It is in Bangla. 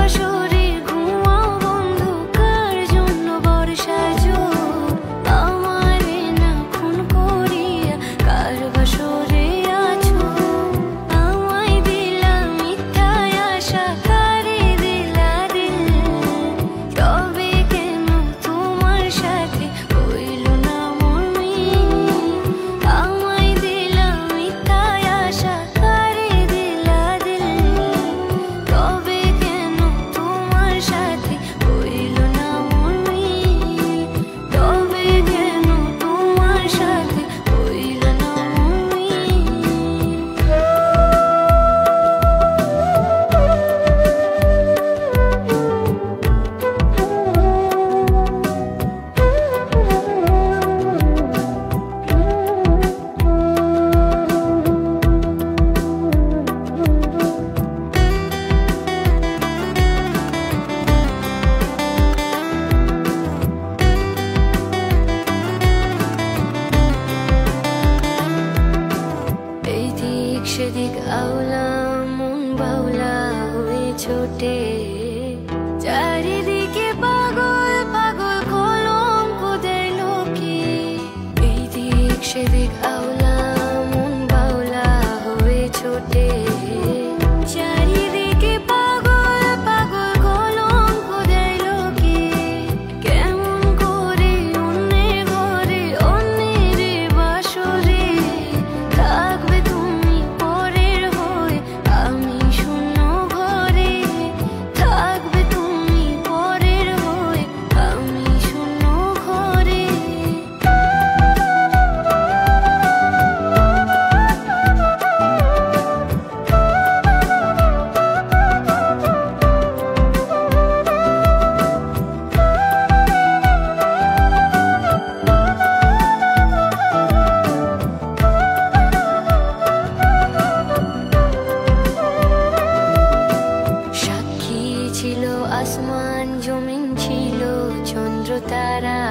বাসরে ঘুমাও বন্ধু, কার জন্য বর্ষার জোর আমারে না খুন করিয়া কার বাসরে আছো। আমায় দিলা মিথ্যায় আশা, কারে দিলা দিল, তবে কেন তোমার সাথে হইল না মোর মিল। আমায় দিলা মিথ্যায় আশা, কারে দিলা দিল, তবে কেন তোমার সাথে হইল না মোর মিল, তবে কেন তোমার সাথে হইল না মোর মিল। এদিক সেদিক আওলা মন বাউলা হয়ে ছোটে, চারিদিকে পাগল পাগল কলঙ্ক দেয় লোকে। এদিক সেদিক আওলা মন বাউলা হয়ে ছোটে, চারিদিকে পাগল পাগল কলঙ্ক দেয় লোকে। কেমন করে অন্যের ঘরে অন্যের বাসরে থাকবে তুমি পরের হয়ে, আমি শূন্য ঘরে থাকবে তুমি পরের হয়ে, আমি শূন্য ঘরে। সাক্ষী ছিল আসমান, জমিন ছিল চন্দ্র তারা,